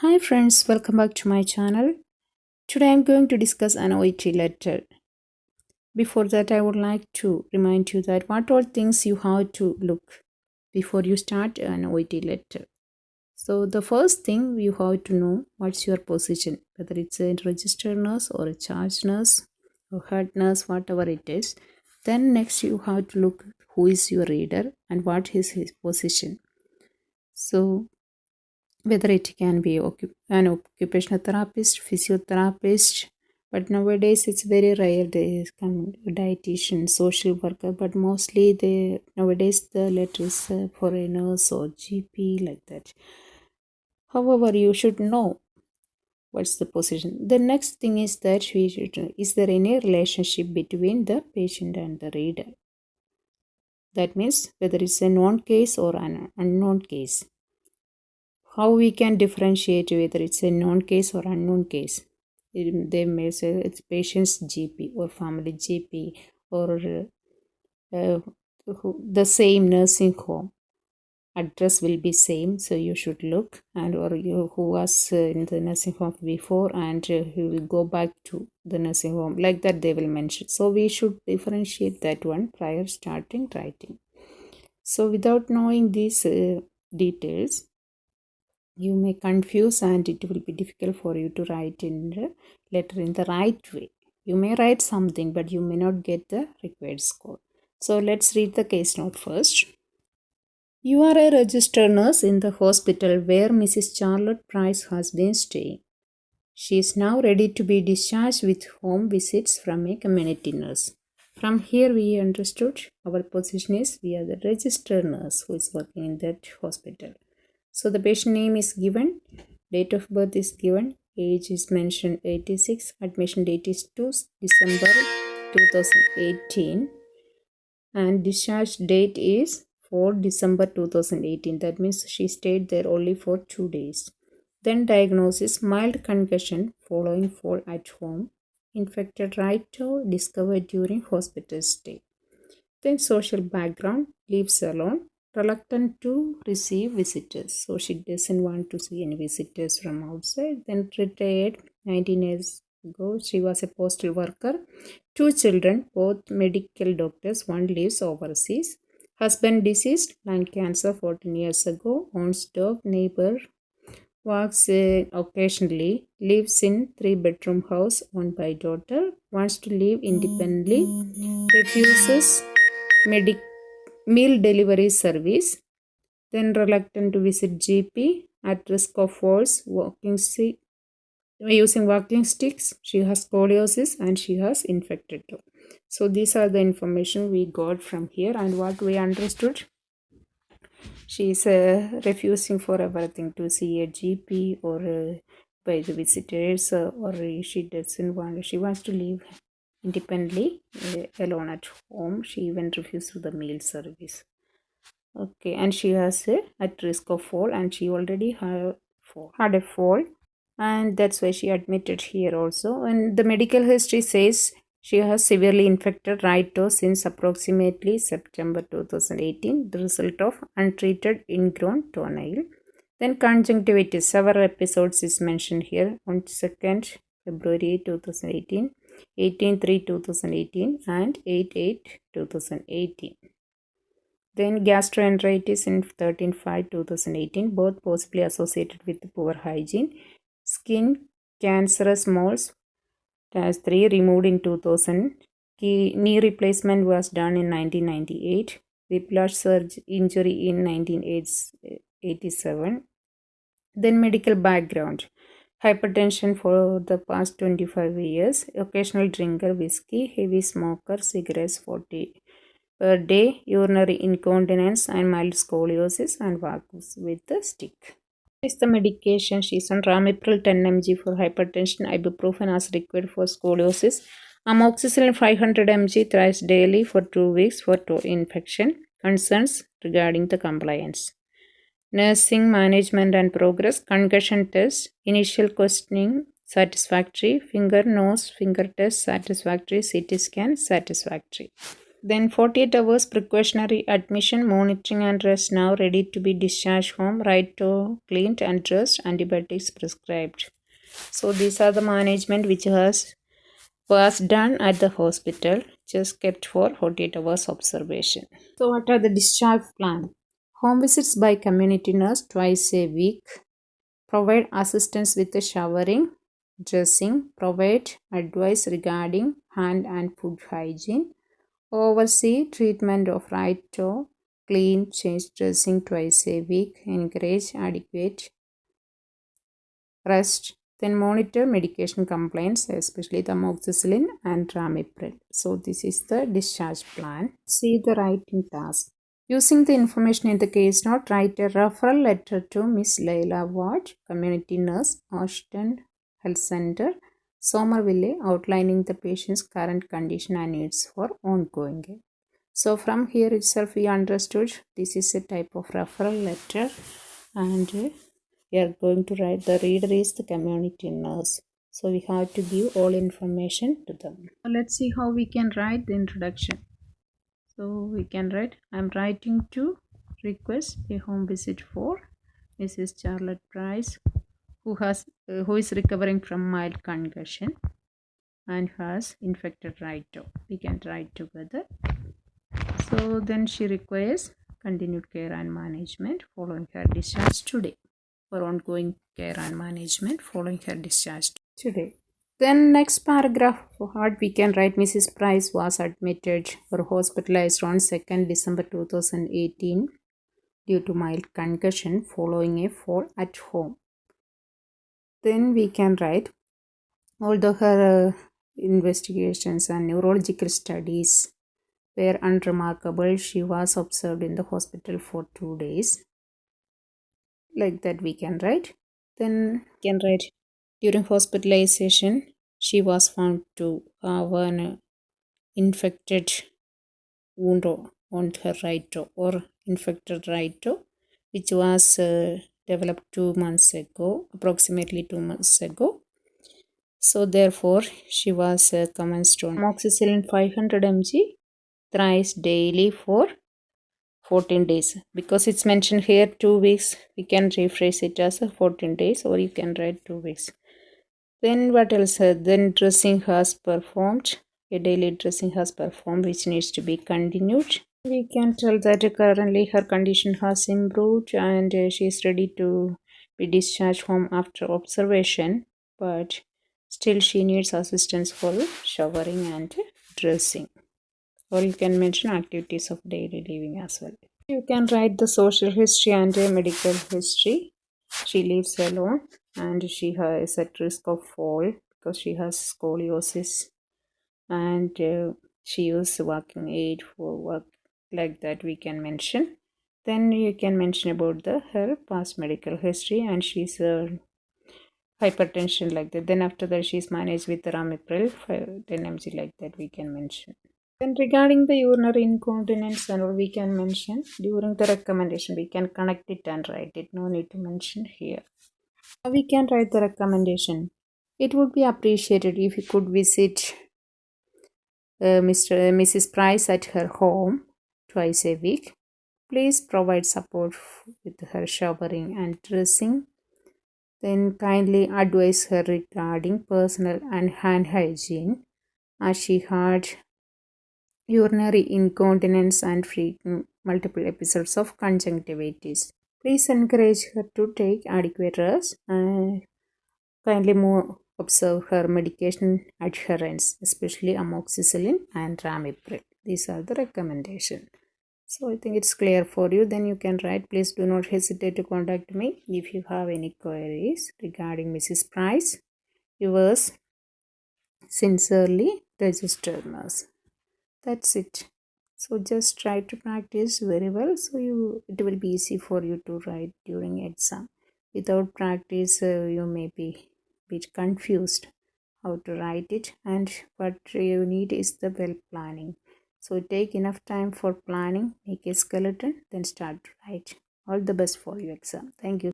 Hi friends, welcome back to my channel. Today I am going to discuss an OET letter. Before that, I would like to remind you that what all things you have to look before you start an OET letter. So the first thing you have to know what's your position, whether it's a registered nurse or a charge nurse or head nurse, whatever it is. Then next you have to look who is your reader and what is his position. So whether it can be an occupational therapist, physiotherapist, but nowadays it's very rare they come dietitian, social worker, but mostly they nowadays the letters for a nurse or GP like that. However, you should know what's the position. The next thing is that we should know, is there any relationship between the patient and the reader? That means whether it's a known case or an unknown case. How we can differentiate whether it's a known case or unknown case? They may say it's patient's GP or family GP or the same nursing home address will be same, so you should look, and or you who was in the nursing home before and he will go back to the nursing home, like that they will mention. So we should differentiate that one prior starting writing. So without knowing these details, you may confuse and it will be difficult for you to write in the letter in the right way. You may write something but you may not get the required score. So let's read the case note first. You are a registered nurse in the hospital where Mrs. Charlotte Price has been staying. She is now ready to be discharged with home visits from a community nurse. From here we understood our position is we are the registered nurse who is working in that hospital. So the patient name is given, date of birth is given, age is mentioned 86, admission date is 2 December 2018 and discharge date is 4 December 2018. That means she stayed there only for 2 days. Then diagnosis mild concussion following fall at home, infected right toe discovered during hospital stay. Then social background, lives alone, reluctant to receive visitors. So she doesn't want to see any visitors from outside. Then retired 19 years ago. She was a postal worker. 2 children, both medical doctors. One lives overseas. Husband deceased, lung cancer 14 years ago. Owns dog, neighbor. Works occasionally. Lives in 3-bedroom house owned by daughter. Wants to live independently. Refuses meal delivery service, then reluctant to visit GP, at risk of falls, using walking sticks, she has scoliosis and she has infected toe. So these are the information we got from here and what we understood. She is refusing for everything to see a GP or by the visitors or she doesn't want, she wants to live independently alone at home. She even refused the meal service. Okay, and she has at risk of fall and she already had a fall and that's why she admitted here also. And the medical history says she has severely infected right toe since approximately September 2018, the result of untreated ingrown toenail. Then conjunctivitis, several episodes is mentioned here on 2nd February 2018, 18/3/2018 and 8/8/2018. Then gastroenteritis in 13/5/2018, both possibly associated with poor hygiene. Skin cancerous moles, -3 removed in 2000. Knee replacement was done in 1998. Whiplash injury in 1987. Then medical background. Hypertension for the past 25 years. Occasional drinker, whiskey, heavy smoker, cigarettes 40 per day, urinary incontinence and mild scoliosis and walks with the stick. Is the medication she is on Ramipril 10 mg for hypertension, ibuprofen as required for scoliosis, amoxicillin 500 mg thrice daily for 2 weeks for toe infection. Concerns regarding the compliance. Nursing management and progress. Concussion test, initial questioning satisfactory, finger nose finger test satisfactory, CT scan satisfactory. Then 48 hours precautionary admission, monitoring and rest. Now ready to be discharged home. Right to cleaned and dressed. Antibiotics prescribed. So these are the management which was done at the hospital. Just kept for 48 hours observation. So what are the discharge plan? Home visits by community nurse twice a week. Provide assistance with the showering, dressing. Provide advice regarding hand and food hygiene. Oversee treatment of right toe, clean, change dressing twice a week, encourage adequate rest, then monitor medication complaints, especially the amoxicillin and ramipril. So this is the discharge plan. See the writing task. Using the information in the case note, write a referral letter to Miss Leila Ward, community nurse, Ashton Health Center, Somerville, outlining the patient's current condition and needs for ongoing care. So from here itself we understood this is a type of referral letter, and we are going to write the reader is the community nurse. So we have to give all information to them. Let's see how we can write the introduction. So we can write, I'm writing to request a home visit for Mrs. Charlotte Price, who is recovering from mild concussion and has infected right toe. We can write together. So then she requires continued care and management following her discharge today. For ongoing care and management following her discharge today. Then next paragraph, what we can write, Mrs. Price was admitted or hospitalized on 2nd December 2018 due to mild concussion following a fall at home. Then we can write, although her investigations and neurological studies were unremarkable, she was observed in the hospital for 2 days. Like that we can write. Then we can write, during hospitalization, she was found to have an infected wound on her right toe or infected right toe, which was developed 2 months ago, approximately 2 months ago. So therefore, she was commenced on amoxicillin 500 mg thrice daily for 14 days. Because it's mentioned here 2 weeks, we can rephrase it as 14 days, or you can write 2 weeks. Then what else? Then dressing has performed. A daily dressing has performed, which needs to be continued. We can tell that currently her condition has improved and she is ready to be discharged home after observation, but still she needs assistance for showering and dressing. Or you can mention activities of daily living as well. You can write the social history and medical history. She lives alone and she is at risk of fall because she has scoliosis, and she uses walking aid for work. Like that we can mention. Then you can mention about her past medical history, and she's hypertension, like that. Then after that she's managed with ramipril 10 mg, like that we can mention. Then regarding the urinary incontinence and all, we can mention during the recommendation. We can connect it and write it. No need to mention here. We can write the recommendation. It would be appreciated if you could visit Mrs. Price at her home twice a week. Please provide support with her showering and dressing. Then kindly advise her regarding personal and hand hygiene, as she had urinary incontinence and multiple episodes of conjunctivitis. Please encourage her to take adequate rest and kindly observe her medication adherence, especially amoxicillin and ramipril. These are the recommendations. So I think it's clear for you. Then you can write, please do not hesitate to contact me if you have any queries regarding Mrs. Price. Yours sincerely, registered nurse. That's it. So just try to practice very well, so it will be easy for you to write during exam. Without practice you may be a bit confused how to write it, and what you need is the well planning. So take enough time for planning, make a skeleton, then start to write. All the best for your exam. Thank you.